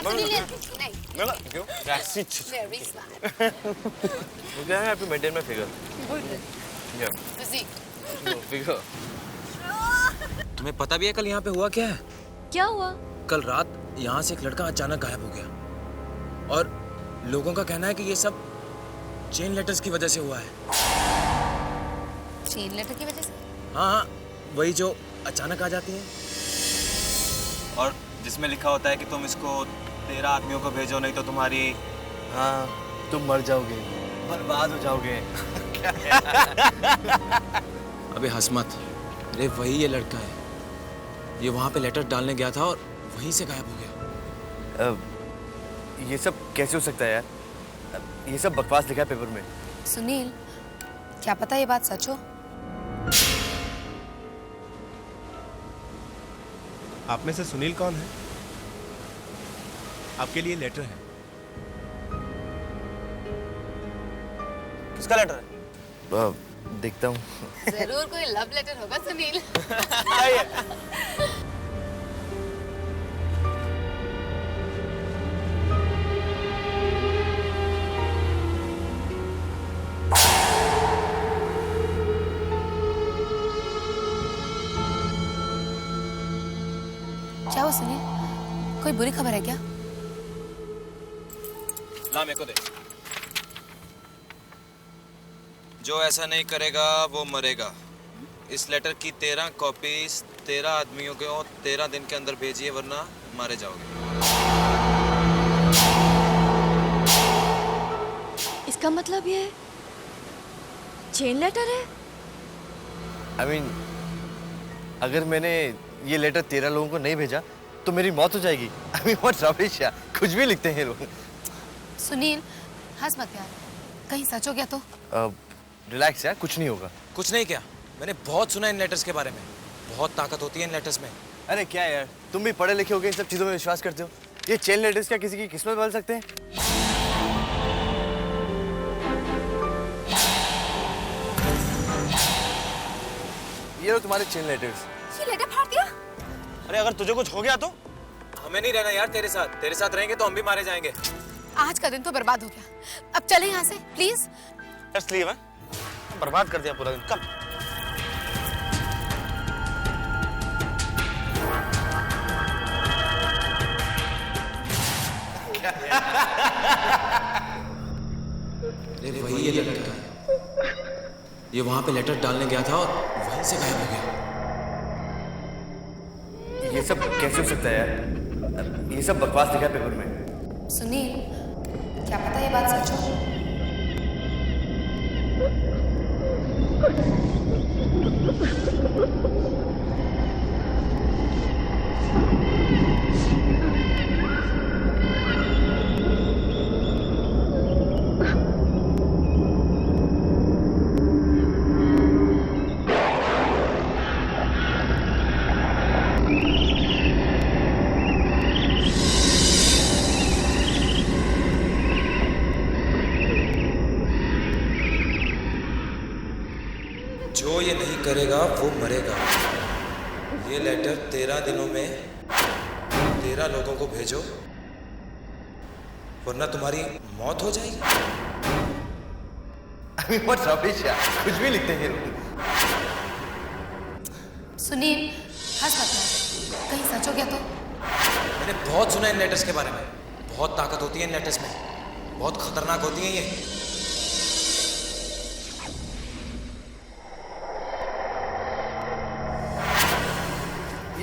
सुनील नहीं। मेरा क्यों? Very smart. वो क्या है आपकी मेंटेन में फिगर? Good. Physique. फिगर। तुम्हें पता भी है कल यहाँ पे हुआ क्या है? क्या हुआ? कल रात यहाँ से एक लड़का अचानक गायब हो गया और लोगों का कहना है कि ये सब चेन लेटर्स की वजह से हुआ है। चेन लेटर की वजह से? हाँ, वही जो अचानक आ जाती है। और जिसमें लिखा होता है कि तुम इसको 13 आदमियों को भेजो, नहीं तो तुम्हारी, हाँ, तुम मर जाओगे, बर्बाद हो जाओगे। अबे हंस मत। अरे वही ये लड़का है। ये वहाँ पे लेटर डालने गया था और वहीं से गायब हो गया। ये सब कैसे हो सकता है यार? ये सब बकवास लिखा है पेपर में। सुनील, क्या पता ये बात सच हो? आप में से सुनील कौन है? आपके लिए लेटर है। किसका लेटर है? देखता हूँ। जरूर कोई लव लेटर होगा सुनील। क्या हुआ सुनील? कोई बुरी खबर है क्या? ला मेरे को दे। जो ऐसा नहीं करेगा वो मरेगा। इस लेटर की 13 कॉपीज 13 आदमियों को 13 दिन के अंदर भेजिए, वरना मारे जाओगे। इसका मतलब ये चेन लेटर है? I mean, अगर मैंने ये लेटर 13 लोगों को नहीं भेजा तो मेरी मौत हो जाएगी। I mean, what rubbish यार, कुछ भी लिखते हैं लोग। सुनील, हंस मत यार, कहीं सच हो गया तो? रिलैक्स यार, कुछ नहीं होगा। कुछ नहीं क्या? मैंने बहुत सुना इन लेटर्स के बारे में। बहुत ताकत होती है इन लेटर्स में। अरे क्या यार, तुम भी पढ़े लिखे होगे, इन सब चीजों में विश्वास करते हो? ये चेन लेटर्स क्या किसी की किस्मत बदल सकते हैं? ये लो तुम्हारे चेन लेटर्स। ये लेटर फाड़ दिया? अरे अगर तुझे कुछ हो गया तो? हमें नहीं रहना यार तेरे साथ। तेरे साथ रहेंगे तो हम भी मारे जाएंगे। आज का दिन तो बर्बाद हो गया। अब चले यहाँ से प्लीज। जस्ट लीव है। बर्बाद कर दिया पूरा दिन। कम। अरे वही ये लड़का है। ये वहाँ पे लेटर डालने गया था और वहीं से गायब हो गया। ये सब कैसे हो सकता है यार? ये सब बकवास लिखा है पेपर में। सुनील, क्या पता ये बात सच हो? जो ये नहीं करेगा वो मरेगा। ये लेटर 13 दिनों में 13 लोगों को भेजो, वरना तुम्हारी मौत हो जाएगी। I mean, what rubbish यार, कुछ भी लिखते हैं लोग। सुनील, हंस मत यार, कहीं सच हो गया तो? मैंने बहुत सुना इन लेटर्स के बारे में। बहुत ताकत होती है इन लेटर्स में। बहुत खतरनाक होती हैं ये।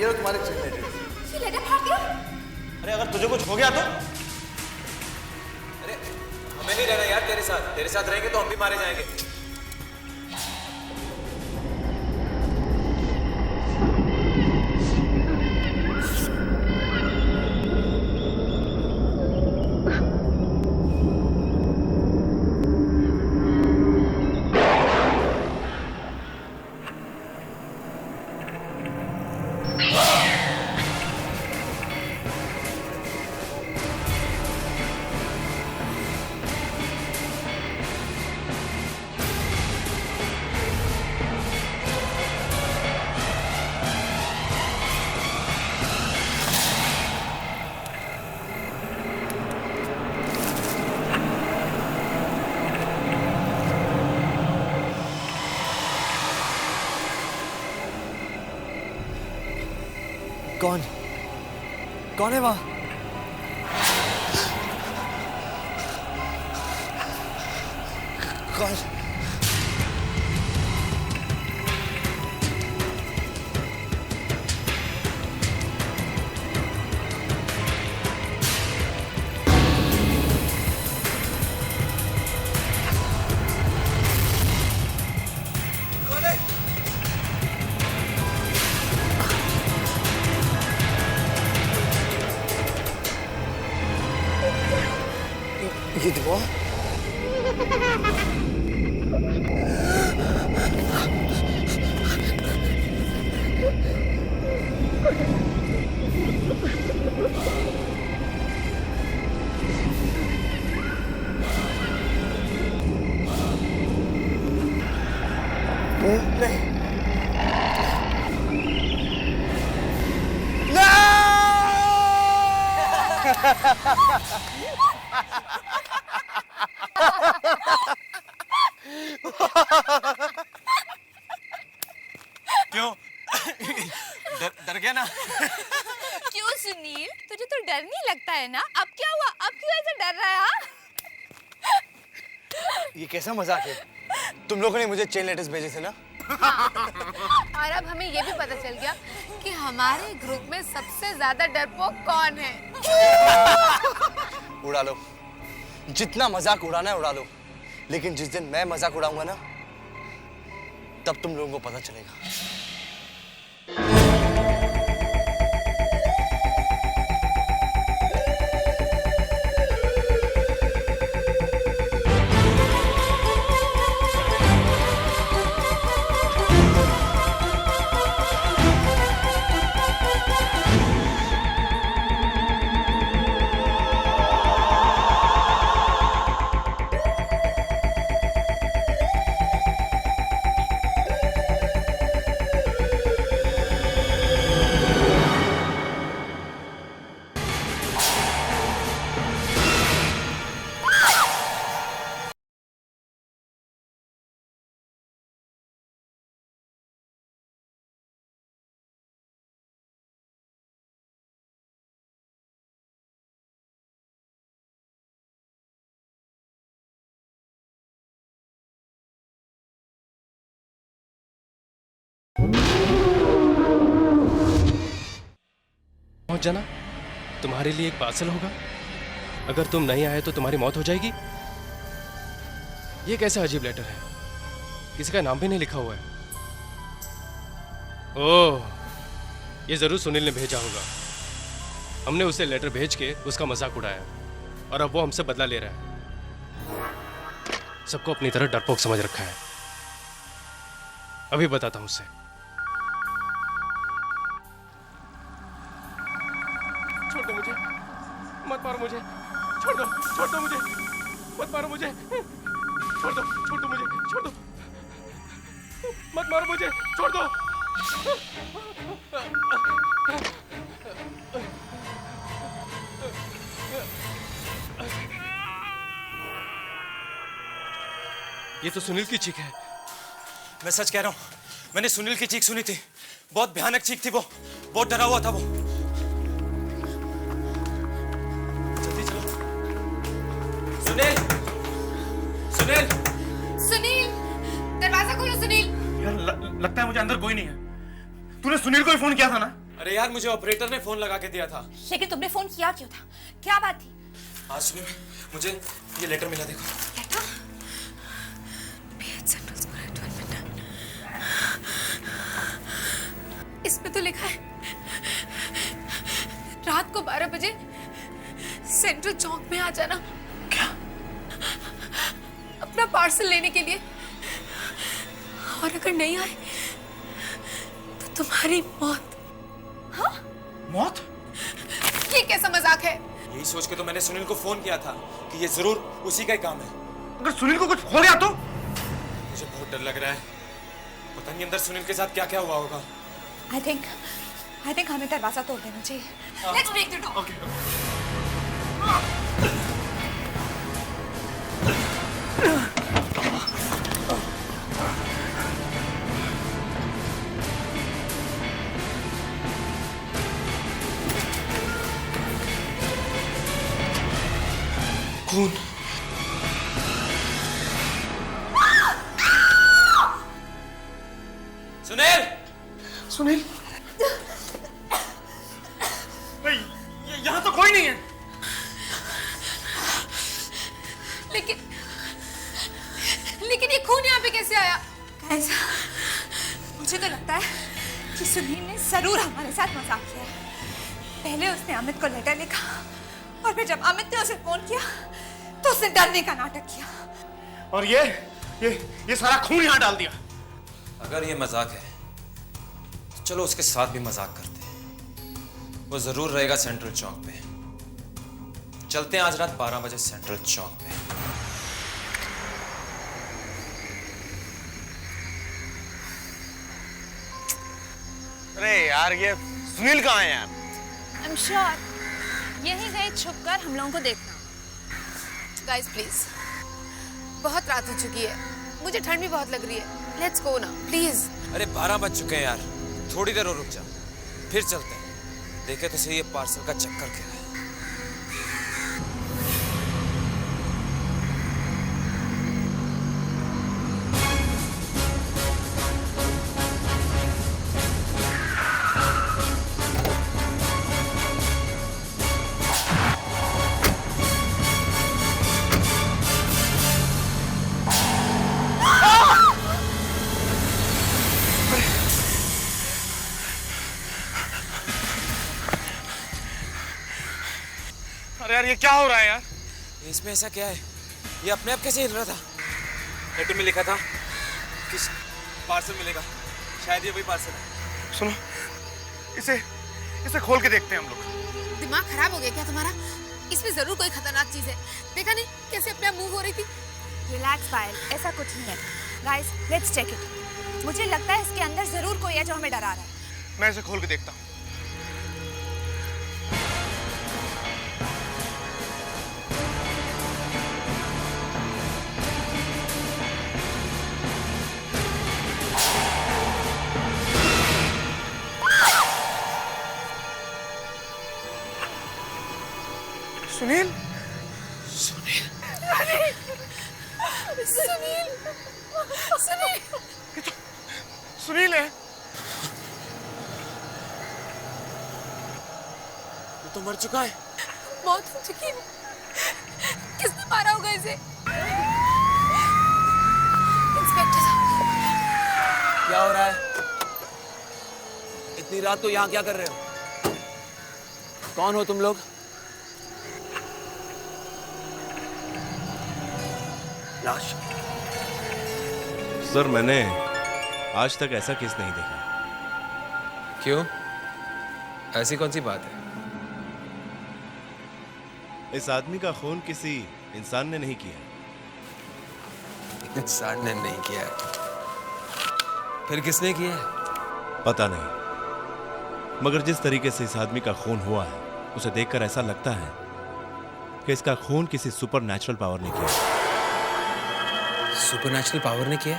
ये लो तुम्हारे चेन लेटर्स। ये लेटर फाड़ दिया? अरे अगर तुझे कुछ हो गया तो? अरे हमें नहीं रहना यार तेरे साथ। तेरे साथ रहेंगे तो हम भी मारे जाएंगे। कौन कौन है वहां? कौन? ये दुआ? नहीं। क्यों? डर गया ना? क्यों सुनील, तुझे तो डर नहीं लगता है ना? अब क्या हुआ? अब क्यों ऐसे डर रहा है? हाँ? ये कैसा मजाक है? तुम लोगों ने मुझे चेन लेटर्स भेजे थे ना? और अब हमें ये भी पता चल गया कि हमारे ग्रुप में सबसे ज्यादा डरपोक कौन है। उड़ा लो, जितना मजाक उड़ाना है उड़ा लो, लेकिन जिस दिन मैं मजाक उड़ाऊंगा ना, तब तुम लोगों को पता चलेगा। पहुंच जाना, तुम्हारे लिए एक पार्सल होगा। अगर तुम नहीं आए तो तुम्हारी मौत हो जाएगी। ये कैसा अजीब लेटर है, किसी का नाम भी नहीं लिखा हुआ है। ओह, ये जरूर सुनील ने भेजा होगा। हमने उसे लेटर भेज के उसका मजाक उड़ाया और अब वो हमसे बदला ले रहा है। सबको अपनी तरह डरपोक समझ रखा है। अभी बताता हूं उसे। छोड़ दो मुझे, मत मारो मुझे, छोड़ दो मुझे, मत मारो मुझे, छोड़ दो मुझे, छोड़ दो, मत मारो मुझे, छोड़ दो। ये तो सुनील की चीख है। मैं सच कह रहा हूँ, मैंने सुनील की चीख सुनी थी। बहुत भयानक चीख थी वो, बहुत डरा हुआ था वो। जल्दी चलो। सुनील, सुनील, सुनील, दरवाजा खोलो सुनील। यार लगता है मुझे अंदर कोई नहीं है। तूने सुनील को ही फोन किया था ना? अरे यार, मुझे ऑपरेटर ने फोन लगा के दिया था। लेकिन तुमने फोन किया क्यों था? क्या बात थी? आज सुनील, मुझे ये लेटर मिला, देखो। लेटर? इसमें तो लिखा है रात को 12 बजे सेंट्रल चौक में आ जाना। क्या? अपना पार्सल लेने के लिए। और अगर नहीं आए तो तुम्हारी मौत। हाँ? मौत? ये कैसा मजाक है? यही सोच के तो मैंने सुनील को फोन किया था कि ये जरूर उसी का ही काम है। अगर सुनील को कुछ हो गया तो? मुझे बहुत डर लग रहा है। पता नहीं अंदर सुनील के साथ क्या क्या हुआ होगा। I think हमें दरवाजा तोड़ देना चाहिए। Let's break the door. खून। सुनील, सुनील, यहाँ तो कोई नहीं है। लेकिन ये खून यहाँ पे कैसे आया? ऐसा मुझे तो लगता है कि सुनील ने जरूर हमारे साथ मजाक किया है। पहले उसने अमित को लेटर लिखा और फिर जब अमित ने उसे फोन किया तो उसने डरने का नाटक किया और ये सारा खून यहाँ डाल दिया। अगर ये मजाक है तो चलो उसके साथ भी मजाक करते हैं। वो जरूर रहेगा सेंट्रल चौक पे। चलते हैं आज रात 12 बजे सेंट्रल चौक पे। अरे यार, ये सुनील कहाँ है यार? आई एम श्योर यहीं कहीं छुपकर हम लोगों को देखना। गाइस प्लीज, बहुत रात हो चुकी है, मुझे ठंड भी बहुत लग रही है। लेट्स गो ना प्लीज। अरे 12 बज चुके हैं यार, थोड़ी देर और रुक जा, फिर चलते हैं। देखे तो सही ये पार्सल का चक्कर क्या है। अरे यार, ये क्या हो रहा है यार? इसमें ऐसा क्या है? ये अपने आप कैसे हिल रहा था? लेटर में लिखा था कि पार्सल मिलेगा, शायद ये वही पार्सल है। सुनो, इसे खोल के देखते हैं हम लोग। दिमाग खराब हो गया क्या तुम्हारा? इसमें जरूर कोई खतरनाक चीज है। देखा नहीं कैसे अपने आप मूव हो रही थी? रिलैक्स पायल, ऐसा कुछ नहीं है। Guys let's check it. मुझे लगता है इसके अंदर जरूर कोई है जो हमें डरा रहा है। मैं इसे खोल के देखता हूँ। सुनील, सुनील, सुनील, ये तो सुनील है। ये तो मर चुका है। मौत हो चुकी है। किसने मारा होगा इसे? इंस्पेक्टर साहब। क्या हो रहा है? इतनी रात को यहाँ क्या कर रहे हो? कौन हो तुम लोग? लाश? सर, मैंने आज तक ऐसा केस नहीं देखा। क्यों? ऐसी कौन सी बात है? इस आदमी का खून किसी इंसान ने नहीं किया। इंसान ने नहीं किया है। फिर किसने किया है? पता नहीं, मगर जिस तरीके से इस आदमी का खून हुआ है उसे देखकर ऐसा लगता है कि इसका खून किसी सुपरनैचुरल पावर ने किया। सुपरनैचुरल पावर ने किया?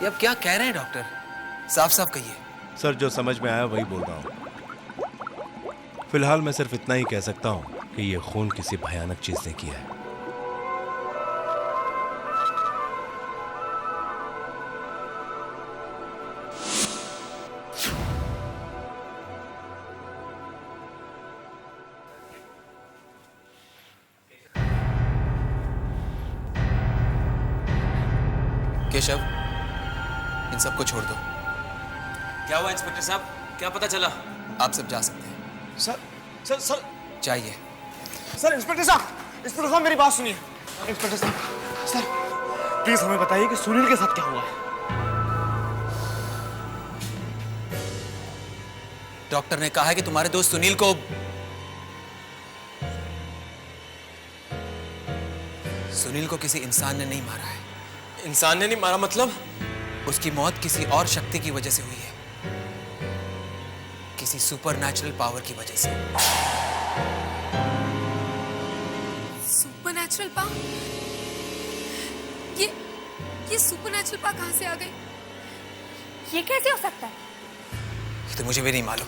ये अब क्या कह रहे हैं डॉक्टर? साफ साफ कहिए। सर, जो समझ में आया वही बोल रहा हूँ। फिलहाल मैं सिर्फ इतना ही कह सकता हूँ कि ये खून किसी भयानक चीज ने किया है। केशव, इन सबको छोड़ दो। क्या हुआ इंस्पेक्टर साहब? क्या पता चला? आप सब जा सकते हैं। सर, चाहिए। सर, इंस्पेक्टर साहब मेरी बात सुनिए। इंस्पेक्टर साहब, सर प्लीज हमें बताइए कि सुनील के साथ क्या हुआ है। डॉक्टर ने कहा है कि तुम्हारे दोस्त सुनील को किसी इंसान ने नहीं मारा है। इंसान ने नहीं मारा मतलब? उसकी मौत किसी और शक्ति की वजह से हुई है, किसी सुपरनैचुरल पावर की वजह से। Supernatural power? ये सुपरनैचुरल पावर कहाँ से आ गई? ये कैसे हो सकता है? ये तो मुझे भी नहीं मालूम,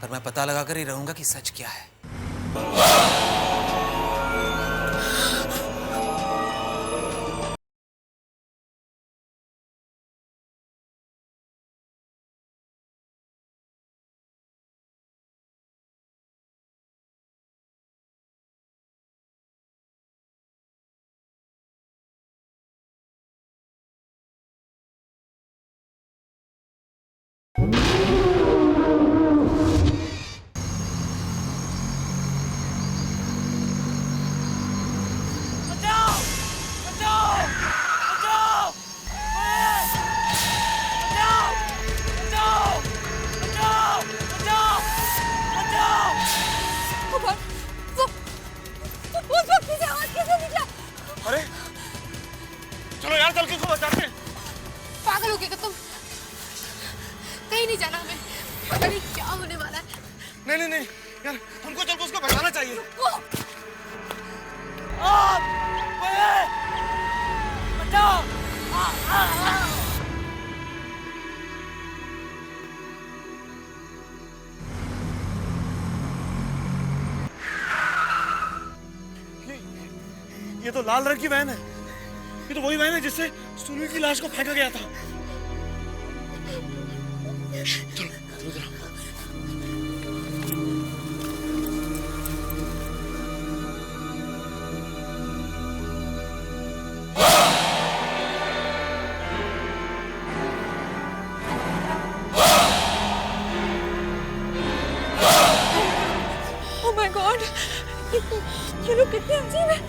पर मैं पता लगा कर ही रहूंगा कि सच क्या है। भगवान, वो उस वक्त से आवाज कैसे निकला? अरे चलो यार, चल के इसको बचाते हैं। पागल हो गए तुम? कहीं नहीं जाना हमें, पता नहीं क्या होने वाला है। नहीं नहीं नहीं यार, हमको चल के उसको बचाना चाहिए। ये तो लाल रंग की वैन है। ये तो वही वैन है जिससे सुनील की लाश को फेंका गया था। चलो चलो चलो। Oh my God! ये लोग कितने अजीब हैं।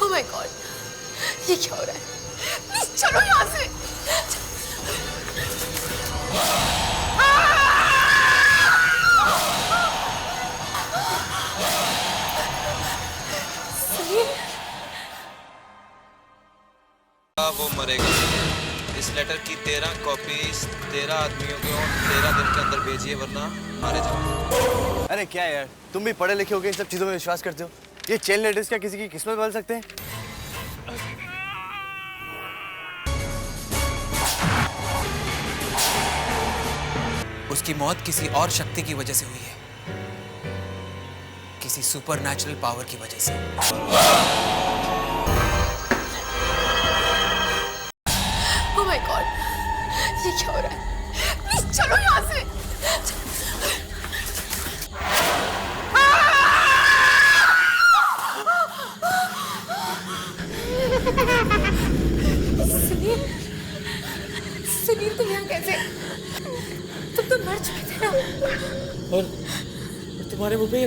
Oh my God, ये क्या हो रहा है? प्लीज चलो यहाँ से। वो मरेगा। इस लेटर की 13 कॉपीज 13 आदमियों को 13 दिन के अंदर भेजिए, वरना मारे जाओ। अरे क्या यार, तुम भी पढ़े लिखे हो के इन सब चीजों में विश्वास करते हो? ये चेन लेटर्स क्या किसी की किस्मत बदल सकते हैं? उसकी मौत किसी और शक्ति की वजह से हुई है, किसी सुपरनैचुरल पावर की वजह से। Oh my God, ये क्या हो रहा है? प्लीज चलो यहाँ से। सुनील, सुनील तुम यहाँ कैसे? तुम तो मर चुके थे ना। और तुम्हारे मुंह पे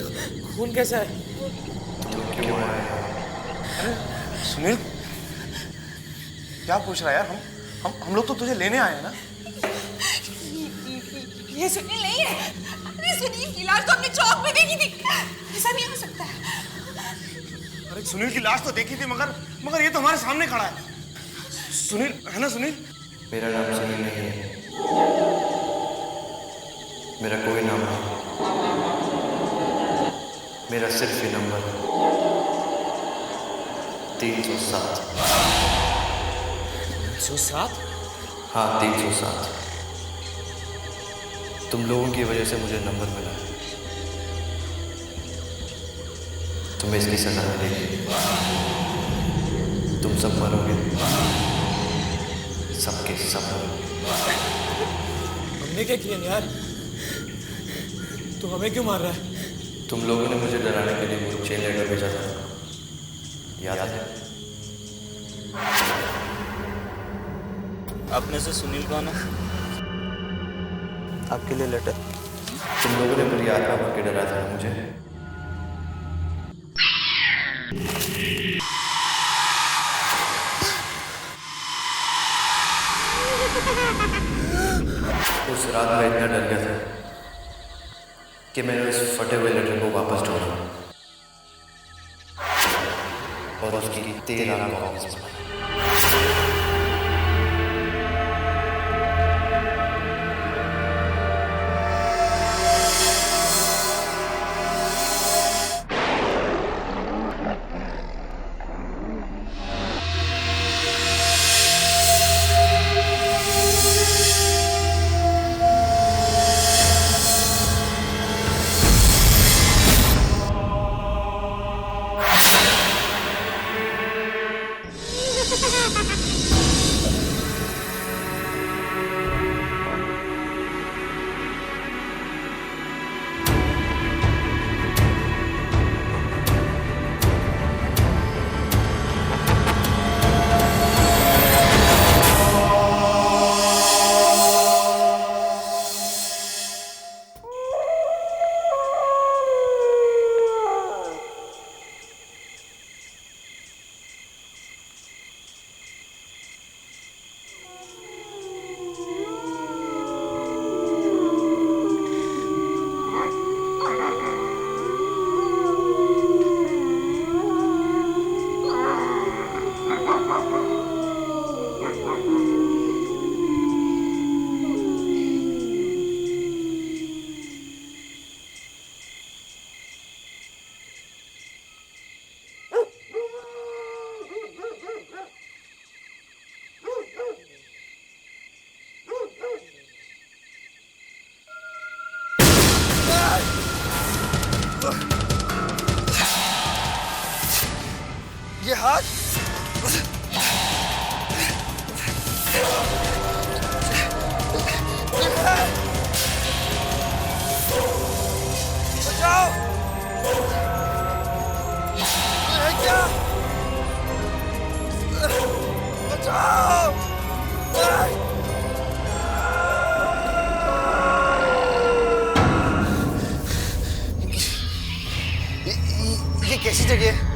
खून कैसा है? अरे सुनील, क्या पूछ रहा है यार? हम लोग तो तुझे लेने आए हैं ना। ये सुनील नहीं है। अरे सुनील की लाश तो हमने चौक में देखी थी। ऐसा नहीं हो सकता है। अरे सुनील की लाश तो देखी थी, मगर ये तो हमारे सामने खड़ा है। सुनील है ना? सुनील, मेरा नाम सुनील नहीं है, मेरा कोई नाम नहीं, मेरा सिर्फ ये नंबर है 307। 307? हाँ 307। तुम लोगों की वजह से मुझे नंबर मिला है। तुम्हें इसकी सजा मिलेगी। तुम सब मरोगे, सबके सब मरोगे। हमने क्या किया यार? तू हमें क्यों मार रहा है? तुम लोगों ने मुझे डराने के लिए वो चेन लेटर भेजा था, याद है? अपने से सुनील कौन है? आपके लिए लेटर। तुम लोगों ने मेरी आत्मा भर के डराया था मुझे। उस रात मैं इतना डर गया था कि मैंने उस फटे हुए लेटर को वापस ढूंढा और उसकी 13 कॉपीज बनाई। ये हाथ बचाओ! ये क्या? बचाओ! ये कैसी जगह है?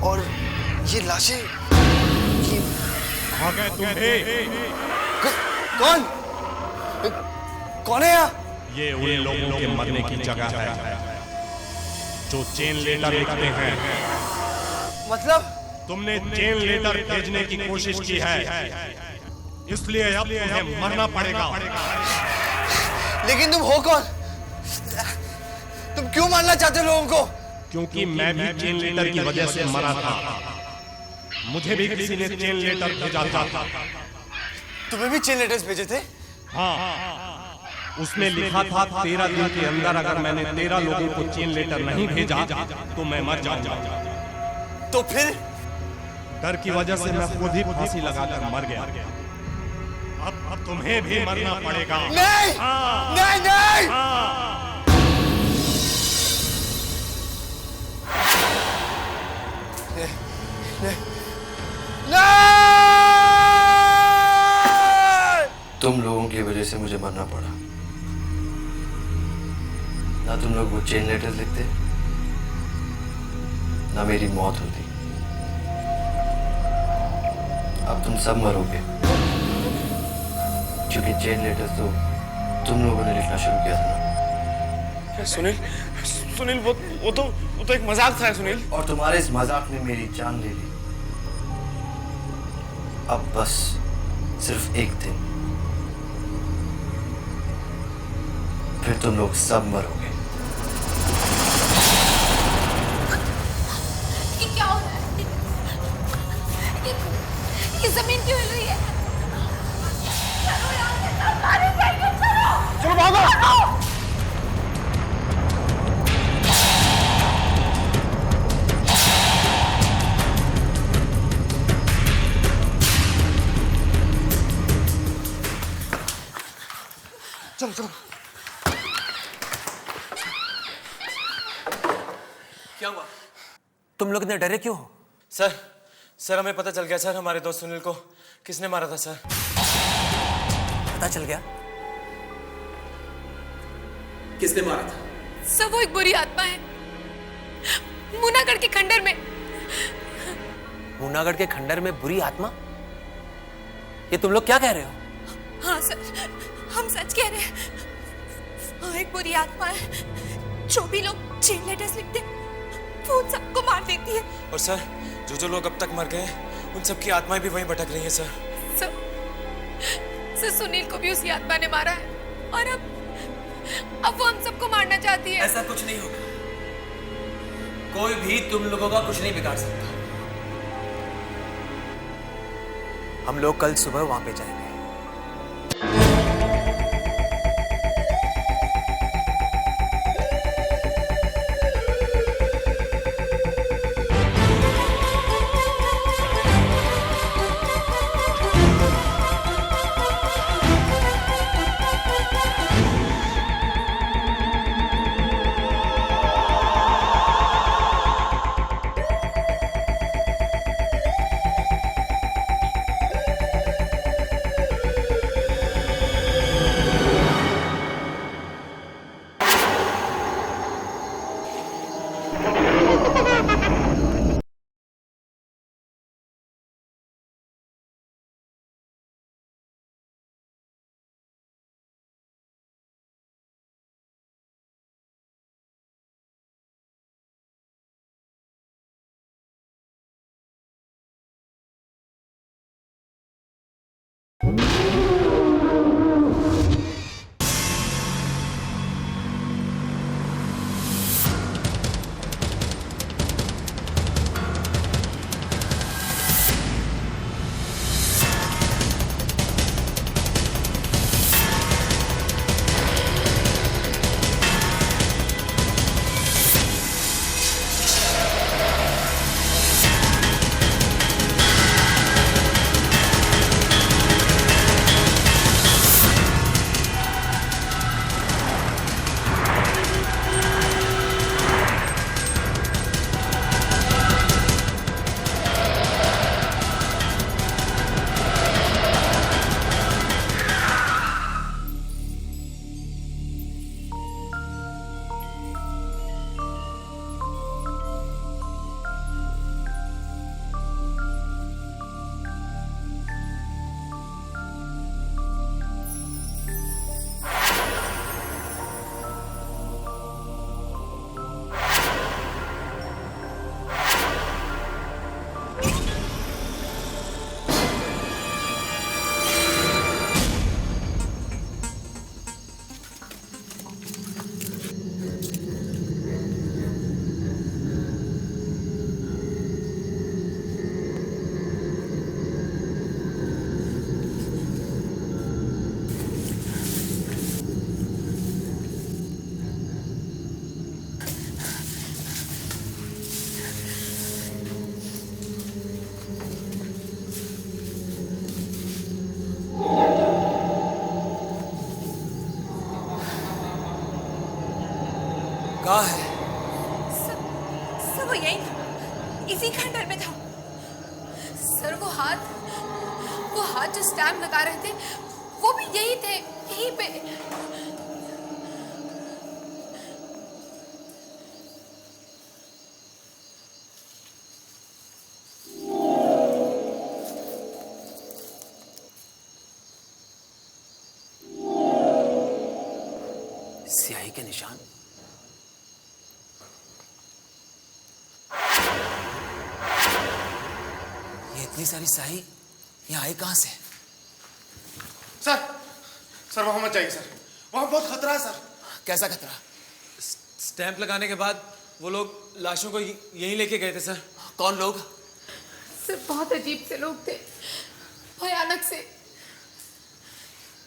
और ये लाशें ये कहाँ गए तुम? कौन? कौन है यहाँ? ये उन लोगों के मरने की जगह है जो चेन लेटर लिखते हैं। मतलब? तुमने चेन लेटर भेजने की कोशिश की है, इसलिए अब तुम्हें मरना पड़ेगा। लेकिन तुम हो कौन? तुम क्यों मारना चाहते हो लोगों को? क्योंकि मैं भी चेन लेटर की वजह से मरा था। मुझे भी किसी ने चेन लेटर भेजा था। तुम्हें भी चेन लेटर्स भेजे थे? हाँ, उसमें लिखा था 13 दिन के अंदर अगर मैंने 13 लोगों को चेन लेटर नहीं भेजा तो मैं मर जाऊंगा। तो फिर? डर की वजह से मैं खुद ही फांसी लगाकर मर गया। अब तुम्हें भी मरना पड़ेगा। नहीं! हाँ। नहीं नहीं! हाँ। तुम लोगों की वजह से मुझे मरना पड़ा। ना तुम लोग वो चेन लेटर्स लिखते, ना मेरी मौत होती। अब तुम सब मरोगे, क्योंकि चेन लेटर्स तो तुम लोगों ने लिखना शुरू किया था ना। सुनील वो तो एक मजाक था सुनील। और तुम्हारे इस मजाक ने मेरी जान ले ली। अब बस सिर्फ एक दिन, फिर तुम लोग सब मरोगे। ये क्या हो रहा है? ये जमीन क्यों हिल रही है? चलो यहाँ से, सब मारे जाएंगे, चलो! चलो भागो! चलो चलो। क्या हुआ? तुम लोग इतने डरे क्यों हो? सर हमें पता चल गया सर, हमारे दोस्त सुनील को किसने मारा था सर। पता चल गया? किसने मारा था? सर वो एक बुरी आत्मा है, मुनागढ़ के खंडर में। मुनागढ़ के खंडर में बुरी आत्मा? ये तुम लोग क्या कह रहे हो? हाँ सर, हम सच कह रहे हैं। हाँ, एक बुरी आत्मा है, जो भी लोग चेन लेटर्स लिखते हैं वो उन सबको मार देती है। और सर जो लोग अब तक मर गए हैं उन सबकी आत्माएं भी वहीं भटक रही हैं सर। सर सुनील को भी उसी आत्मा ने मारा है और अब वो हम सबको मारना चाहती है। ऐसा कुछ नहीं होगा, कोई भी तुम लोगों का कुछ नहीं बिगाड़ सकता। हम लोग कल सुबह वहां पे जाएंगे। कहाँ है? सर वो यही था, इसी खंडर में था। सर वो हाथ जो स्टैम्प लगा रहे थे वो भी यही थे, यहीं पे। स्याही के निशान। ये इतनी सारी स्याही यहाँ आई कहां से? सर वहां मत जाइए सर, वहां बहुत खतरा है सर। कैसा खतरा? स्टैंप लगाने के बाद वो लोग लाशों को यहीं लेके गए थे सर। कौन लोग? सर बहुत अजीब से लोग थे, भयानक से।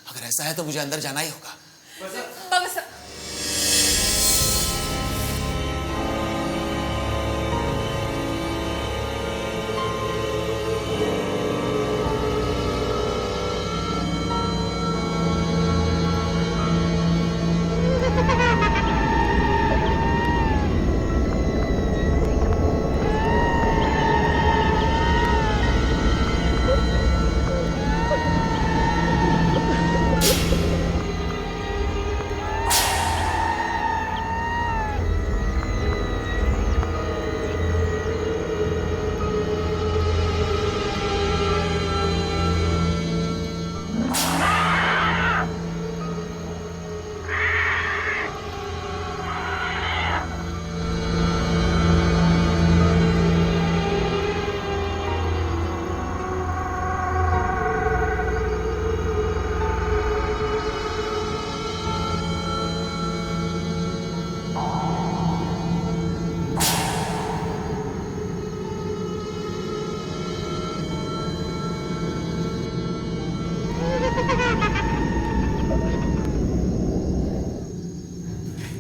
अगर ऐसा है तो मुझे अंदर जाना ही होगा। बस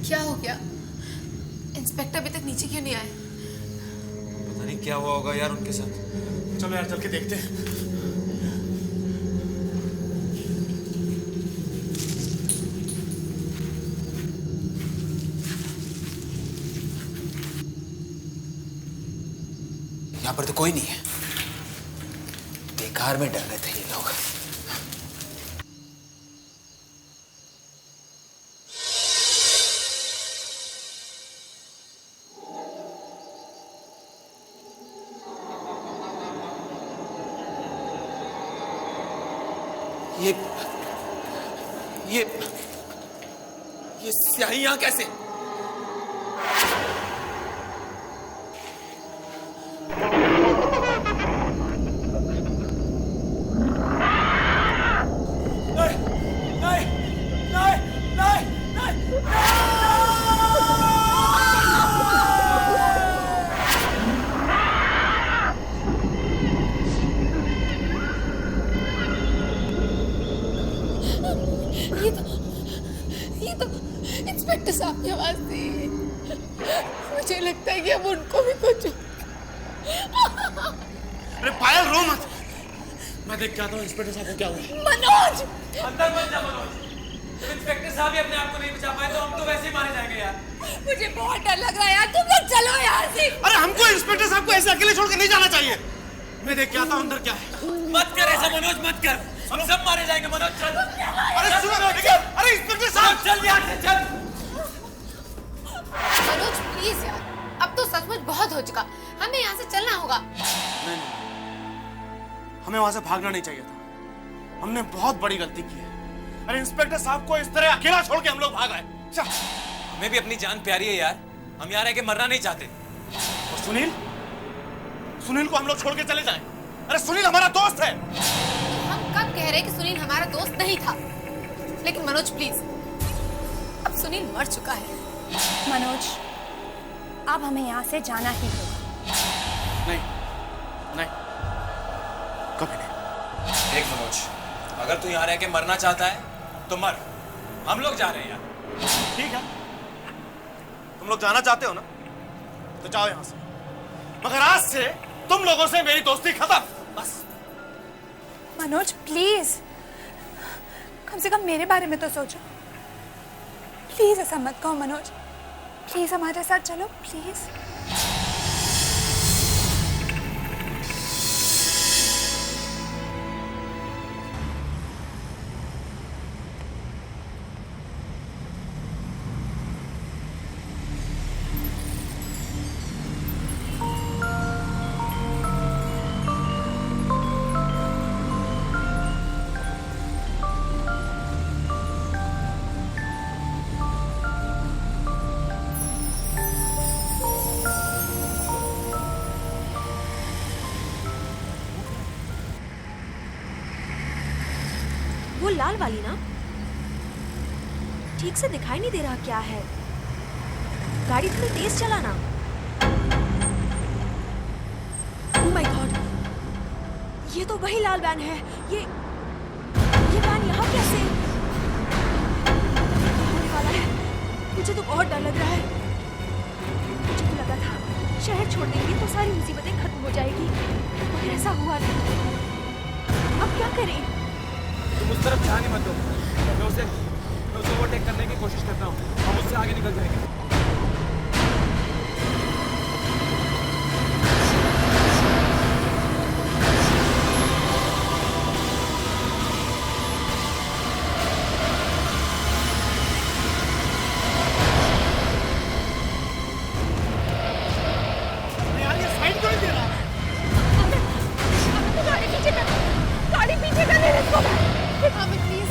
क्या हो गया? इंस्पेक्टर अभी तक नीचे क्यों नहीं आए? पता नहीं क्या हुआ होगा यार उनके साथ। चलो यार चल के देखते हैं। यहाँ पर तो कोई नहीं है। बेकार में डर रहे थे ये लोग। ये स्याही यहाँ कैसे? ये तो इंस्पेक्टर साहब की आवाज थी। मुझे लगता है कि अब उनको भी कुछ। अरे पायल रो मत, मैं देख के आता हूँ इंस्पेक्टर साहब को क्या हुआ। मनोज! अंदर मत जा मनोज। जब इंस्पेक्टर साहब ही अपने आप को नहीं बचा पाए तो हम तो वैसे ही मारे जाएंगे यार। मुझे बहुत डर लग रहा है यार, तुम लोग चलो यहाँ से। अरे हमको इंस्पेक्टर साहब को ऐसे अकेले छोड़ के नहीं जाना चाहिए। मैं देख के आता हूँ अंदर क्या है। मत कर ऐसा मनोज, मत कर। हम सब मारे जाएंगे मनोज, चल। अरे सुनो, अरे इंस्पेक्टर साहब चल यहाँ से, चल। मनोज प्लीज यार, अब तो सचमुच बहुत हो चुका, हमें यहाँ से चलना होगा। नहीं, हमें वहां से भागना नहीं चाहिए था। हमने बहुत बड़ी गलती की है। अरे इंस्पेक्टर साहब को इस तरह अकेला छोड़ के हम लोग भाग आए। हमें भी अपनी जान प्यारी है यार, हम यहाँ रह के मरना नहीं चाहते। और सुनील को हम लोग छोड़ के चले जाएं। अरे सुनील हमारा दोस्त है। हम कब कह रहे कि सुनील हमारा दोस्त नहीं था? लेकिन मनोज प्लीज, अब सुनील मर चुका है। मनोज, अब हमें यहाँ से जाना ही होगा। नहीं, कभी नहीं। देख मनोज, अगर तू यहाँ रह के मरना चाहता है तो मर, हम लोग जा रहे हैं यार। ठीक है, तुम लोग जाना चाहते हो ना, तो जाओ यहाँ से। मगर आज से तुम लोगों से मेरी दोस्ती खत्म, बस। मनोज प्लीज, कम से कम मेरे बारे में तो सोचो। प्लीज ऐसा मत कहो मनोज, प्लीज हमारे साथ चलो प्लीज। वो लाल वाली ना? ठीक से दिखाई नहीं दे रहा क्या है। गाड़ी थोड़ी तेज चलाना। ओह माय गॉड, ये तो वही लाल वैन है। ये वैन यहाँ कैसे? होने वाला है। मुझे तो बहुत डर लग रहा है। मुझे तो लगा था शहर छोड़ देंगे तो सारी मुसीबतें खत्म हो जाएगी, मगर ऐसा हुआ नहीं। अब क्या करें? तुम उस तरफ ध्यान ही मत दो, मैं उसे ओवरटेक करने की कोशिश करता हूँ, हम उससे आगे निकल जाएंगे। यार ये साइड क्यों नहीं दे रहा? गाड़ी पीछे कर ले इसको। हमें प्लीज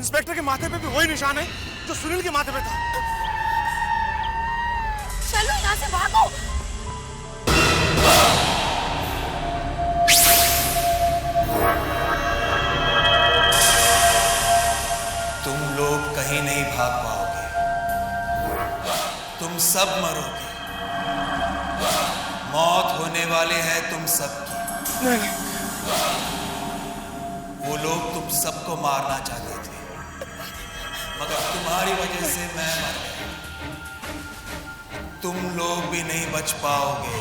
इंस्पेक्टर के माथे पे भी वही निशान है जो सुनील के माथे पे था। चलो यहाँ से भागो। तुम लोग कहीं नहीं भाग पाओगे, तुम सब मरोगे। मौत होने वाले हैं तुम सबकी। नहीं। वो लोग तुम सबको मारना चाहते थे, मगर तुम्हारी वजह से मैं मर गया। तुम लोग भी नहीं बच पाओगे।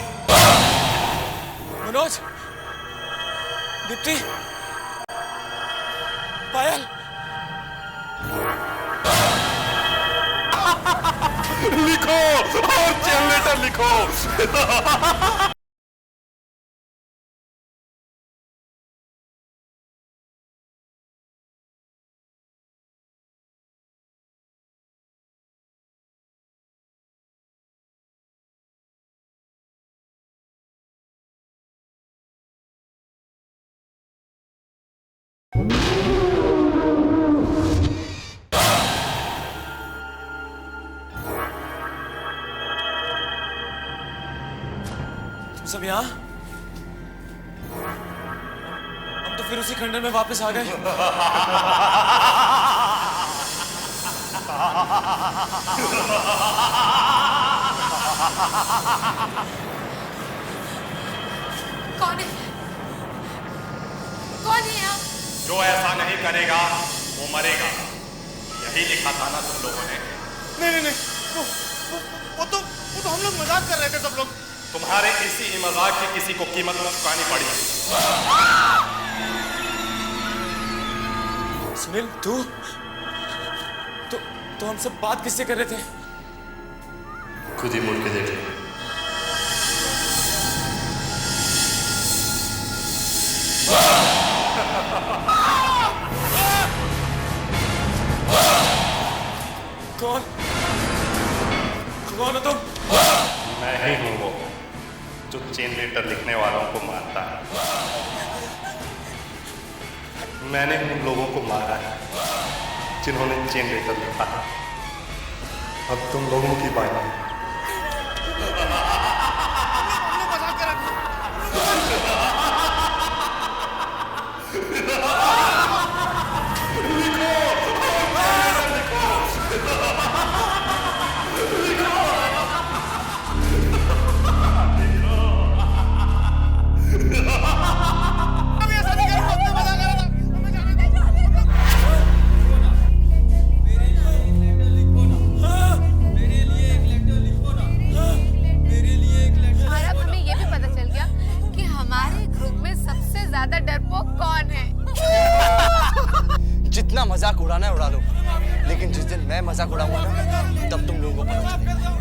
मनोज, दीप्ति, पायल, लिखो और चेन लेटर लिखो। सब यहाँ? हम तो फिर उसी खंडर में वापस आ गए। कौन है? कौन है यहाँ? जो ऐसा नहीं करेगा वो मरेगा, यही लिखा था ना तुम लोगों ने। नहीं, वो तो हम लोग मजाक कर रहे थे सब लोग। तुम्हारे इसी मजाक की किसी को कीमत चुकानी पड़ी। सुनील, तो हम सब बात किससे कर रहे थे? खुद ही मुड़ के देखे। कौन हो तुम? मैं ही हूं वो जो चेन लेटर लिखने वालों को मारता है। मैंने उन लोगों को मारा है जिन्होंने चेन लेटर लिखा है। अब तुम लोगों की बारी है। जितना मजाक उड़ाना है उड़ा लो, लेकिन जिस दिन मैं मजाक उड़ाऊंगा ना, तब तुम लोगों को पता चलेगा।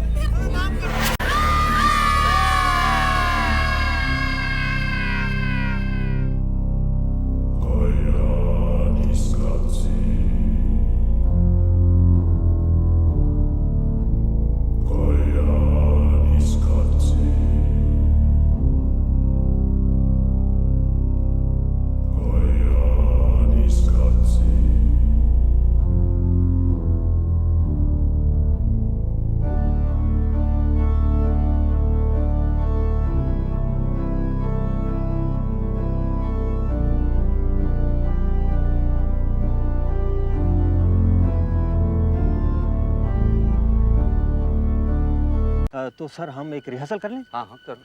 तो सर हम एक रिहर्सल कर लें? हाँ कर।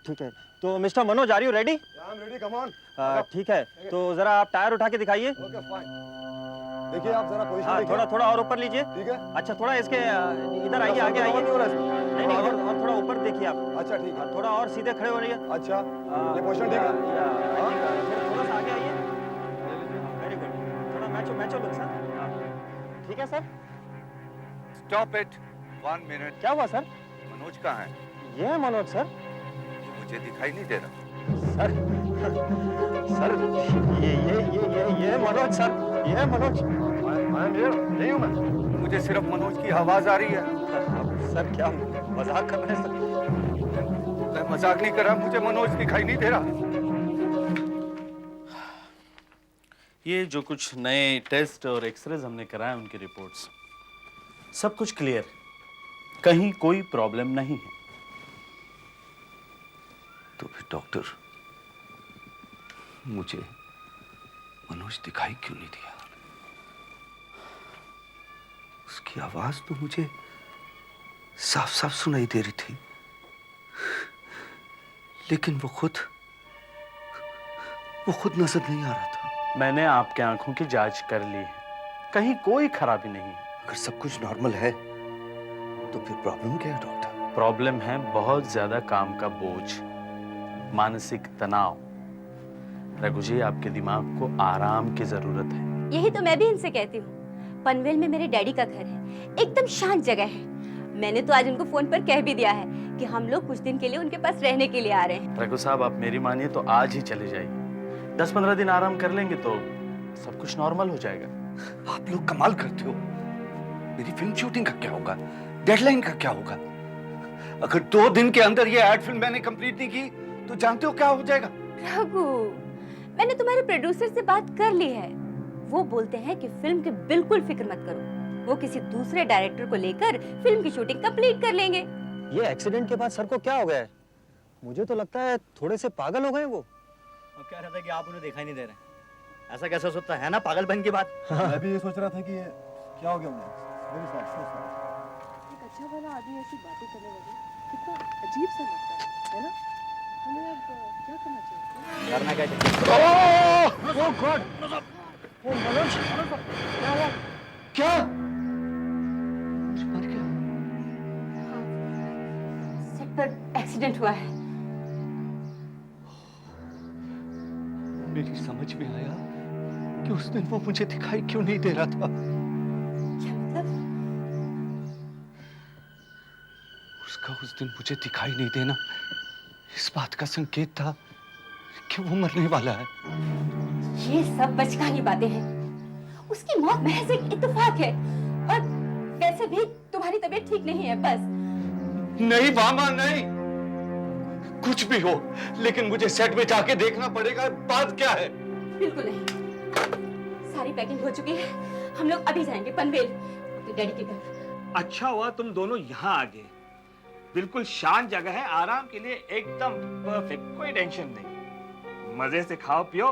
ठीक है, तो mister Manoj, are you ready? Ready, come on. ठीक है, तो जरा आप टायर उठा के दिखाइए। Okay, fine. देखिए आप जरा पोजीशन हाँ, देखिए। थोड़ा और ऊपर लीजिए। ठीक है। अच्छा, थोड़ा इसके इधर आइए, आगे आइए। नहीं, और थोड़ा ऊपर देखिए आप। अच्छा, ठीक है। थोड़ा और सीधे खड़े हो रही है। अच्छा, ये पोजीशन ठीक है। थोड़ा सा आगे आइए। वेरी गुड, थोड़ा मैचो लुक सर। ठीक है सर। Stop it, 1 minute. क्या हुआ सर? मनोज कहाँ है? ये है मनोज सर। मुझे दिखाई नहीं दे रहा। सर ये मनोज सर, ये है मनोज। नहीं हूँ मैं, मुझे सिर्फ मनोज की आवाज आ रही है। सर क्या मजाक कर रहे हैं सर? मैं मजाक नहीं कर रहा, मुझे मनोज दिखाई नहीं दे रहा। ये जो कुछ नए टेस्ट और एक्सरेज हमने कराए उनकी रिपोर्ट्स सब कुछ क्लियर, कहीं कोई प्रॉब्लम नहीं है। तो फिर डॉक्टर मुझे मनोज दिखाई क्यों नहीं दिया? उसकी आवाज तो मुझे साफ साफ सुनाई दे रही थी, लेकिन वो खुद नजर नहीं आ रहा था। मैंने आपके आंखों की जांच कर ली है, कहीं कोई खराबी नहीं है। अगर सब कुछ नॉर्मल है तो फिर प्रॉब्लम क्या है डॉक्टर? प्रॉब्लम है बहुत ज्यादा काम का बोझ, मानसिक तनाव। रघु जी, आपके दिमाग को आराम की जरूरत है। यही तो मैं भी इनसे कहती हूँ। पनवेल में मेरे डैडी का घर है, एकदम शांत जगह है। मैंने तो आज उनको फोन पर कह भी दिया है कि हम लोग कुछ दिन के लिए उनके पास रहने के लिए आ रहे हैं। रघु साहब, आप मेरी मानिए तो आज ही चले जाइए। 10-15 दिन आराम कर लेंगे तो सब कुछ नॉर्मल हो जाएगा। आप लोग कमाल करते हो। मेरी फिल्म शूटिंग का क्या होगा? डेडलाइन का क्या होगा? अगर 2 दिन के अंदर ये एड फिल्म मैंने कंप्लीट नहीं की तो जानते हो क्या हो जाएगा? रघु, मैंने तुम्हारे प्रोड्यूसर से बात कर ली है। वो बोलते हैं कि फिल्म की बिल्कुल फिक्र मत करो, वो किसी दूसरे डायरेक्टर को लेकर फिल्म की शूटिंग कंप्लीट कर लेंगे। ये एक्सीडेंट के बाद सर को क्या हो गया है? मुझे तो लगता है थोड़े से पागल हो गए वो। अब कह रहा था कि आप उन्हें दिखाई नहीं दे रहे। ऐसा कैसे हो सकता है ना, पागलपन की बात। मैं भी ये सोच रहा था कि क्या हो गया उन्हें। Very sad, so sad. एक अच्छा वाला आदमी ऐसी बातें करने लगे, कितना अजीब सा लगता है ना? हमें अब क्या करना चाहिए? करना क्या चाहिए? ओह गॉड, ओ मनोज, क्या हुआ? क्या? सेट पर एक्सीडेंट हुआ है। मेरी समझ में आया कि उस दिन वो मुझे दिखाई क्यों नहीं दे रहा था। क्या मतलब? उसका उस दिन मुझे दिखाई नहीं देना इस बात का संकेत था कि वो मरने वाला है। ये सब बचकानी बातें हैं। उसकी मौत महज एक इत्तेफाक है, और वैसे भी तुम्हारी तबीयत ठीक नहीं है। बस नहीं मामा, नहीं, कुछ भी हो, लेकिन मुझे सेट में जाके देखना पड़ेगा। बात क्या है? बिल्कुल नहीं। सारी पैकिंग हो चुकी है, हम लोग अभी जाएंगे पनवेल अपने डैडी के घर। अच्छा हुआ तुम दोनों यहाँ आ गए। बिल्कुल शांत जगह है, आराम के लिए एकदम परफेक्ट, कोई टेंशन नहीं। मजे से खाओ पियो,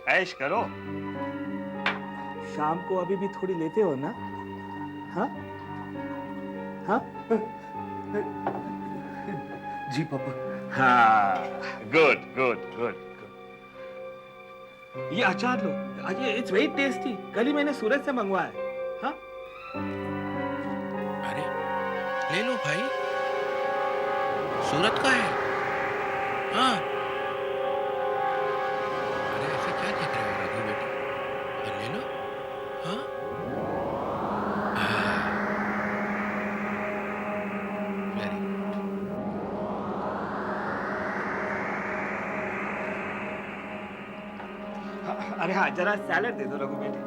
ऐश करो। शाम को अभी भी थोड़ी लेते हो ना? हाँ हाँ जी पापा। हाँ, गुड गुड गुड गुड। ये अचार लो, ये इट्स वेरी टेस्टी। कल ही मैंने सूरत से मंगवाया है। हाँ? अरे ले लो भाई, सूरत का है। हाँ, अरे ऐसे क्या देख रहे हो रघु बेटा, ये ले लो। हाँ, वेरी अरे हाँ, जरा सैलेड दे दो रघु बेटे।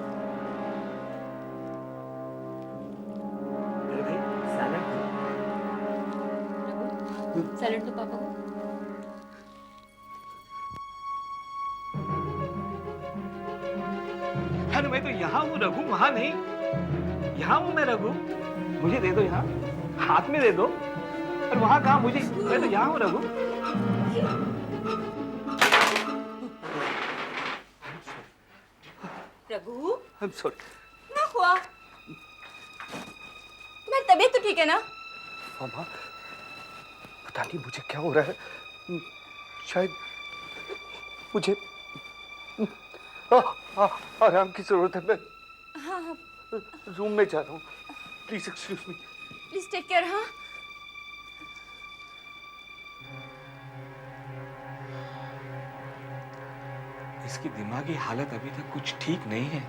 अरे भाई सैलेड दो। सैलेड तो पापा को। अरे मैं तो यहाँ हूँ रघु, वहाँ नहीं। यहाँ हूँ मैं रघु, मुझे दे दो यहाँ, हाथ में दे दो। और वहाँ कहाँ? मुझे, मैं तो यहाँ हूँ रघु। Raghu, I'm sorry. क्या हुआ? तुम्हारी तबीयत तो ठीक है ना? मामा, पता नहीं मुझे क्या हो रहा है। शायद मुझे आराम की जरूरत है। मैं हाँ हाँ, रूम में जा रहा हूँ। Please excuse me. Please take care. हाँ, इसकी दिमागी हालत अभी तक कुछ ठीक नहीं है।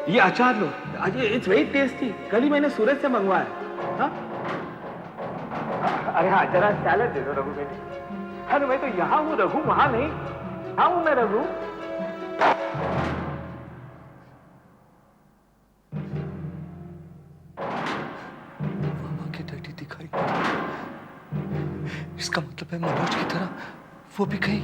ये अचार लो, ये इट्स वेरी टेस्टी। कल ही मैंने सूरत से मंगवाया। हाँ? अरे हाँ, जरा सैलेड दे दो रघु बेटे। अरे मैं तो यहाँ हूँ रघु, वहाँ नहीं। हाँ हूँ मैं रघु। अबे मनोज की तरह वो भी कहीं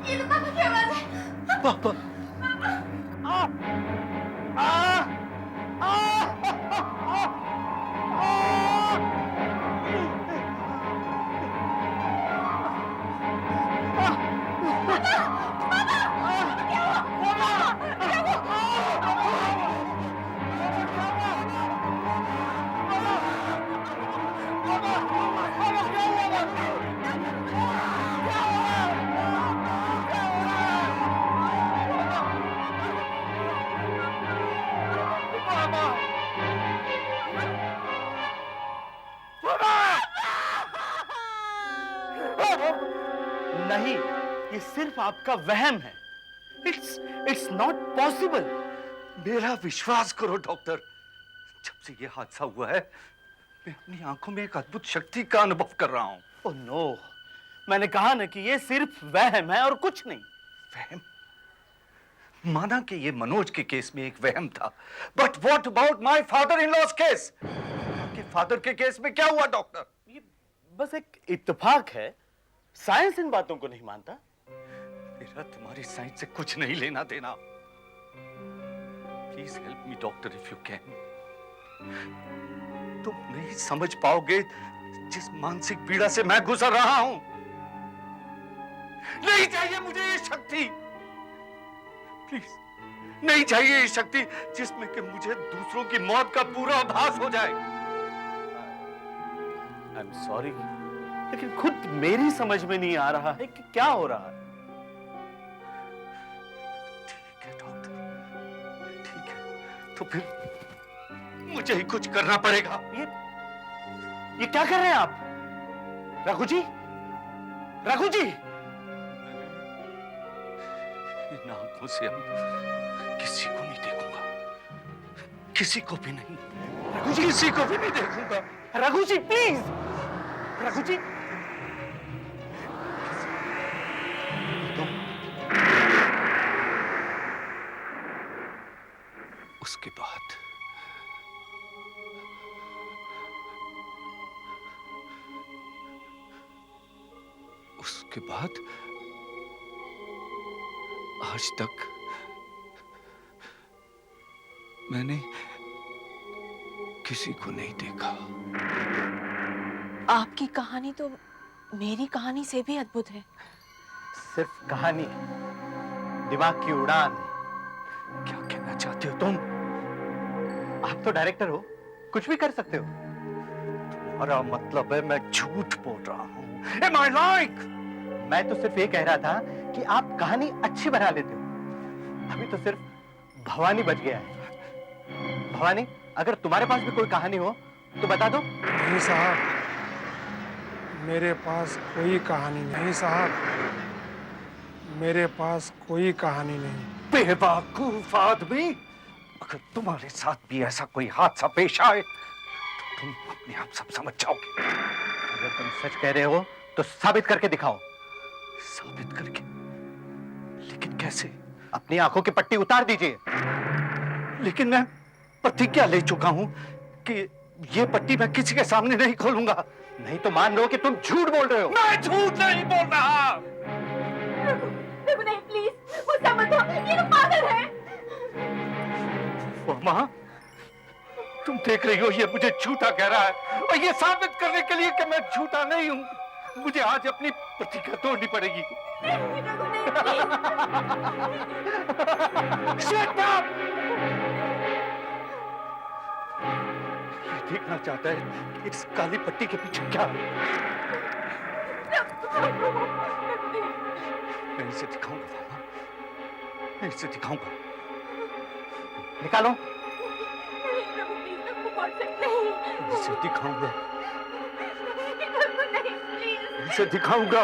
ये तो पापा की आवाज है। पापा नहीं, ये सिर्फ आपका वहम है। It's not possible. मेरा विश्वास करो डॉक्टर, जब से ये हादसा हुआ है मैं अपनी आंखों में एक अद्भुत शक्ति का अनुभव कर रहा हूं। ओह नो, मैंने कहा ना कि ये सिर्फ वहम है और कुछ नहीं। वहम? माना कि ये मनोज के केस में एक वहम था, but what about my father in law's case? आपके फादर के केस में क्या हुआ डॉक्टर? ये बस एक इत्तेफाक है, साइंस इन बातों को नहीं मानता। मेरा तुम्हारी साइंस से कुछ नहीं लेना देना। Please help me doctor if you can. तुम नहीं समझ पाओगे जिस मानसिक पीड़ा से मैं गुजर रहा हूं। नहीं चाहिए मुझे ये शक्ति, प्लीज नहीं चाहिए ये शक्ति जिसमें कि मुझे दूसरों की मौत का पूरा आभास हो जाए। आई एम सॉरी, लेकिन खुद मेरी समझ में नहीं आ रहा है कि क्या हो रहा है। ठीक है डॉक्टर, ठीक है, तो फिर मुझे ही कुछ करना पड़ेगा। ये क्या कर रहे हैं आप? रघु जी, रघु जी! इन आंखों से अब किसी को नहीं देखूंगा, किसी को भी नहीं। रघु जी, किसी को भी नहीं देखूंगा। रघु जी प्लीज, रघु जी। उसके बाद आज तक मैंने किसी को नहीं देखा। आपकी कहानी तो मेरी कहानी से भी अद्भुत है। सिर्फ कहानी, दिमाग की उड़ान। क्या कहना चाहते हो तुम? आप तो डायरेक्टर हो, कुछ भी कर सकते हो। तुम्हारा मतलब है मैं झूठ बोल रहा हूं? Am I lying? मैं तो सिर्फ ये कह रहा था कि आप कहानी अच्छी बना लेते हो। अभी तो सिर्फ भवानी बच गया है। भवानी, अगर तुम्हारे पास भी कोई कहानी हो तो बता दो। नहीं साहब, मेरे पास कोई कहानी नहीं साहब, मेरे पास कोई कहानी नहीं। बेवकूफ आदमी, अगर तुम्हारे साथ भी ऐसा कोई हादसा पेश आए तो तुम अपने आप सब समझ जाओगे। अगर तुम सच कह रहे हो तो साबित करके दिखाओ। साबित करके? लेकिन कैसे? अपनी आंखों की पट्टी उतार दीजिए। लेकिन मैं प्रतिज्ञा ले चुका हूं कि ये पट्टी मैं किसी के सामने नहीं खोलूंगा। नहीं तो मान लो कि तुम झूठ बोल रहे हो। मैं झूठ नहीं बोल रहा। रघु नहीं, प्लीज मुझसे मत हो, ये तो पागल है। मां, तुम देख रही हो ये मुझे झूठा कह रहा है, और ये साबित करने के लिए कि मैं झूठा नहीं हूं मुझे आज अपनी प्रतिज्ञा तोड़नी पड़ेगी। रघु नहीं, प्लीज। Shut up! ये देखना चाहता है कि इस काली पट्टी के पीछे क्या है। मैं इसे दिखाऊंगा मामा, मैं इसे दिखाऊंगा। निकालो। इसे दिखाऊंगा, नहीं, इसे दिखाऊंगा।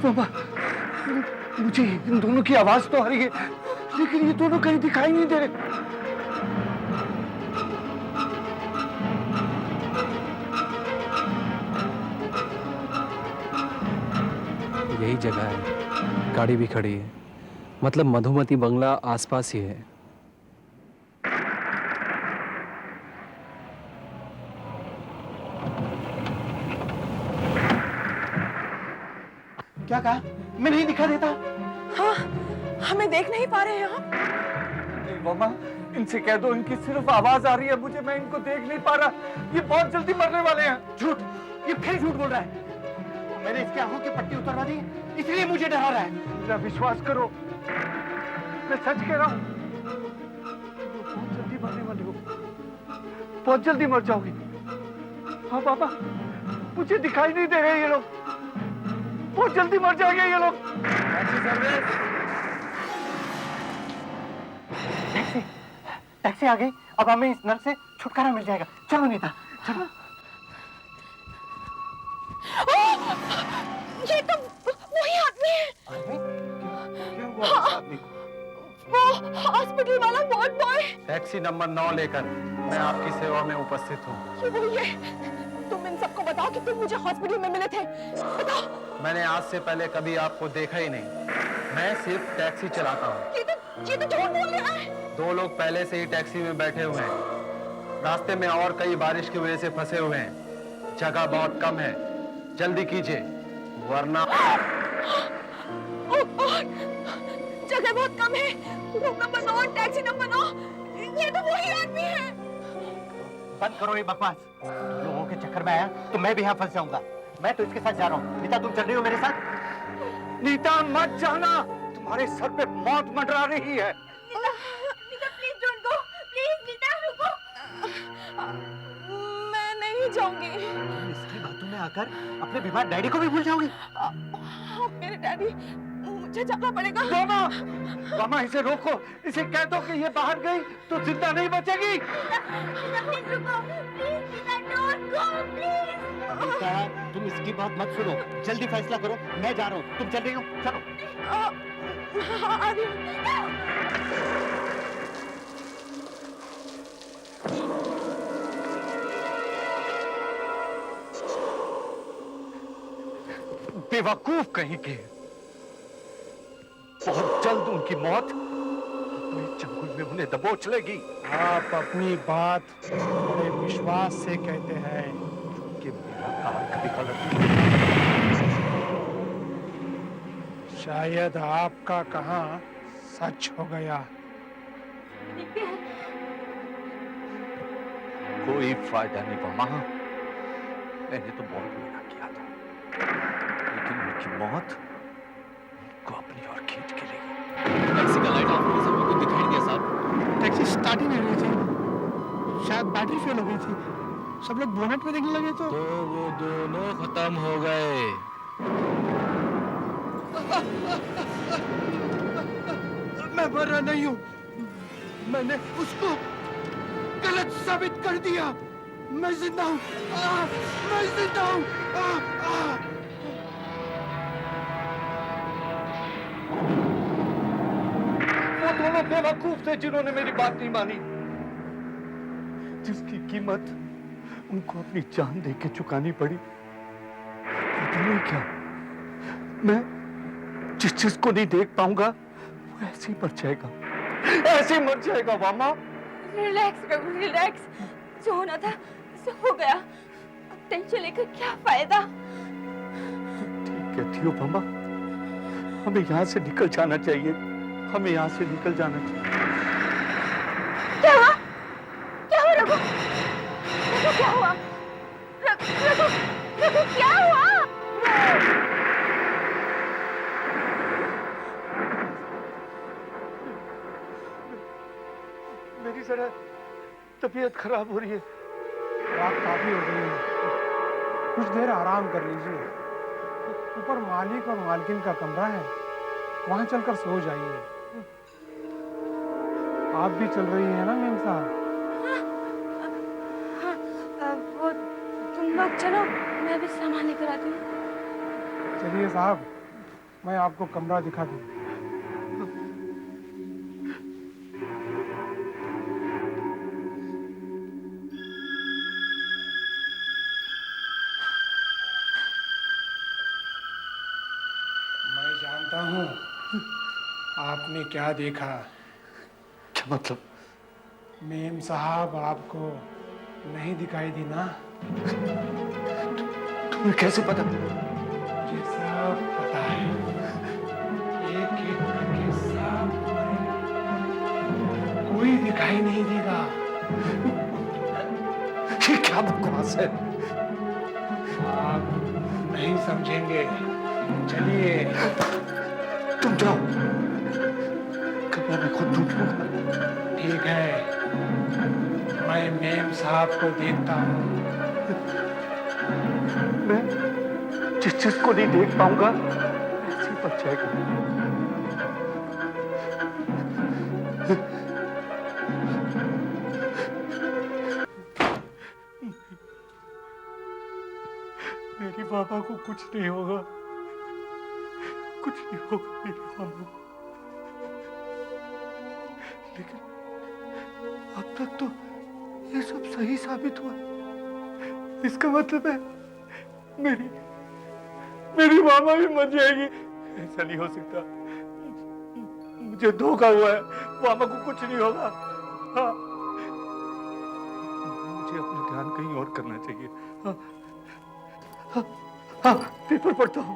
मामा, मुझे इन दोनों की आवाज तो आ रही है, लेकिन ये दोनों कहीं दिखाई नहीं दे रहे। यही जगह है, गाड़ी भी खड़ी है, मतलब मधुमती बंगला आसपास ही है। क्या कहा? मैं नहीं दिखा देता। हाँ, हमें देख नहीं पा रहे हैं आप। नहीं मामा, इनसे कह दो इनकी सिर्फ आवाज आ रही है मुझे, मैं इनको देख नहीं पा रहा। ये बहुत जल्दी मरने वाले हैं। झूठ, ये फिर झूठ बोल रहा है। मैंने इसकी आंखों की पट्टी उतरवा दी, इसलिए मुझे डरा रहा है। मेरा विश्वास करो, मैं सच कह रहा हूँ। बहुत जल्दी मरने वाले हो, बहुत जल्दी मर जाओगे। हाँ बाबा, मुझे दिखाई नहीं दे रहे ये लोग, बहुत जल्दी मर जाएंगे ये लोग। टैक्सी, टैक्सी आ गई। अब हमें इस नर से छुटकारा मिल जाएगा। चलो नीता, चलो। ये तो वही आदमी है। क्या हुआ इस आदमी को? वो हॉस्पिटल वाला वार्ड बॉय। टैक्सी नंबर 9 लेकर मैं आपकी सेवा में उपस्थित हूँ। ये वही है। तुम इन सबको बताओ कि तुम मुझे हॉस्पिटल में मिले थे। बताओ। मैंने आज से पहले कभी आपको देखा ही नहीं, मैं सिर्फ टैक्सी चलाता हूँ। ये तो झूठ बोल रहा है। 2 लोग पहले से ही टैक्सी में बैठे हुए हैं, रास्ते में और कई बारिश की वजह से फंसे हुए हैं, जगह बहुत कम है, जल्दी कीजिए वरना। जगह बहुत कम है। Room number 9, taxi number 9। ये तो वही आदमी है। बंद करो ये बकवास। लोगों के चक्कर में आया तो मैं भी यहाँ फंस जाऊंगा। मैं तो इसके साथ जा रहा हूँ। नीता, तुम चल रही हो मेरे साथ? नीता मत जाना, तुम्हारे सर पे मौत मंडरा रही है। Nita please don't go, please Nita रुको। मैं नहीं जाऊंगी। तुम इसकी बातों में आकर अपने बीमार डैडी को भी भूल जाओगी। मेरे डैडी, मुझे जाना पड़ेगा। मामा, मामा इसे रोको, इसे कह दो कि ये बाहर गई तो जिंदा नहीं बचेगी। प्लीज रुको, please Nita don't go please. Nita, तुम इसकी बात मत सुनो, जल्दी फैसला करो। मैं जा रहा हूँ, तुम चल रही हो? चलो। बेवकूफ कहीं के, बहुत जल्द उनकी मौत अपने जंगल में उन्हें दबोच लेगी। आप अपनी बात बड़े विश्वास से कहते हैं कि मेरा कार कभी गलत नहीं। शायद आपका कहा सच हो गया। कोई फायदा नहीं मामा, मैंने तो बहुत मना किया था, लेकिन उनकी मौत को अपनी ओर खींच के ले गई। टैक्सी का लाइट ऑफ होने से मुझे दिखाई नहीं दिया साहब। टैक्सी स्टार्ट ही नहीं रही थी, शायद बैटरी फेल हो गई थी। सब लोग बोनट पे देखने लगे तो वो दोनों खत्म हो गए। मैं मर रहा नहीं हूँ, मैंने उसको गलत साबित कर दिया। मैं जिंदा हूँ, मैं जिंदा हूँ। वो दोनों बेवकूफ थे जिन्होंने मेरी बात नहीं मानी, जिसकी कीमत उनको अपनी जान दे के चुकानी पड़ी। तुम्हें क्या, मैं जिस चीज को नहीं देख पाऊंगा वो ऐसे ही मर जाएगा, ऐसे ही मर जाएगा। मामा रिलैक्स रघु, रिलैक्स। जो होना था सो हो गया, अब टेंशन लेकर क्या फायदा। ठीक कहती हो मामा, हमें यहाँ से निकल जाना चाहिए, हमें यहाँ से निकल जाना चाहिए। क्या हुआ? क्या हुआ रघु? रघु क्या हुआ? रघु क्या हुआ? मेरी जरा तबीयत खराब हो रही है। रात काफी हो गई है, कुछ देर आराम कर लीजिए। ऊपर मालिक और मालकिन का कमरा है, वहां चलकर सो जाइए। आप भी चल रही हैं ना मेम साहब? हाँ, वो तुम लोग चलो, मैं भी सामान लेकर आती हूँ। चलिए साहब, मैं आपको कमरा दिखा दूं। मैं जानता हूं आपने क्या देखा। क्या मतलब? मेम साहब आपको नहीं दिखाई दी ना? तुम्हें कैसे पता? मुझे सब पता है। एक एक करके सब मरेंगे। कोई दिखाई नहीं देगा। ये क्या बकवास है? आप नहीं समझेंगे। चलिए। तुम जाओ, कमरा मैं खुद ढूंढ लूंगा। ठीक है, मैं मेम साहब को देखता हूँ। मैं जिस चीज को नहीं देख पाऊंगा ऐसी बच जाएगा। मेरी बाबा को कुछ नहीं होगा, कुछ नहीं होगा मेरी बाबा को। लेकिन अब तक तो ये सब सही साबित हुआ। इसका मतलब है मेरी मामा भी मर जाएगी। ऐसा नहीं हो सकता। मुझे धोखा हुआ है। मामा को कुछ नहीं होगा। हाँ। मुझे अपना ध्यान कहीं और करना चाहिए। हाँ, हाँ, हाँ, पेपर पढ़ता हूँ।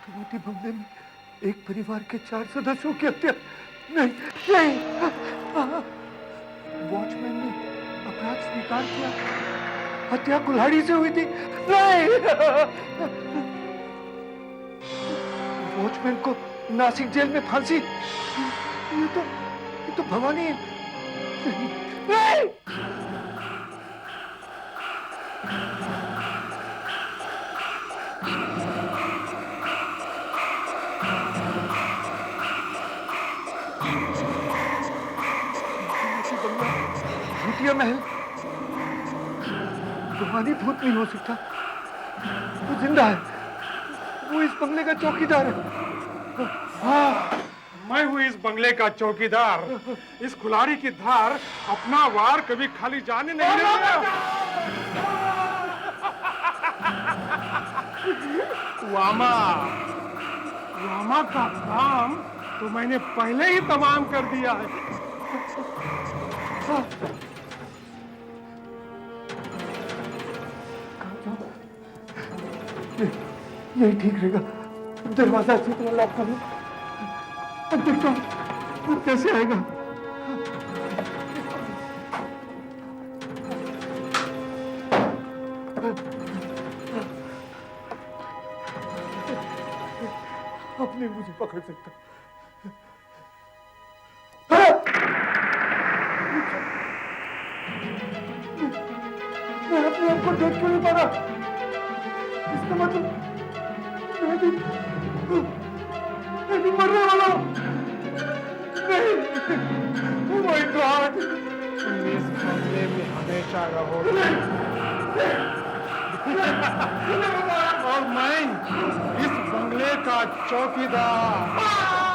मोटी बंगले में एक परिवार के 4 सदस्यों की हत्या। नहीं, वॉचमैन ने अपराध स्वीकार किया। हत्या कुल्हाड़ी से हुई थी। नहीं, वॉचमैन को नासिक जेल में फांसी। ये तो भवानी है। नहीं। भूतिया महल। भवानी भूत नहीं हो सकता। वो जिंदा है। वो इस बंगले का चौकीदार है। हाँ, मैं हूँ इस बंगले का चौकीदार। इस कुल्हाड़ी की धार अपना वार कभी खाली जाने नहीं देगा। वामा का काम तो मैंने पहले ही तमाम कर दिया है। यही ठीक रहेगा। दरवाजा अच्छी तरह लॉक कर लो। अब देखता हूँ वो कैसे आएगा। अब नहीं मुझे पकड़ सकता। मैं अपने आप को देख क्यों नहीं पा रहा? इसका मतलब मैं भी मरने वाला हूँ। नहीं, oh my God! तुम इस बंगले में हमेशा रहोगे। और मैं इस बंगले का चौकीदार।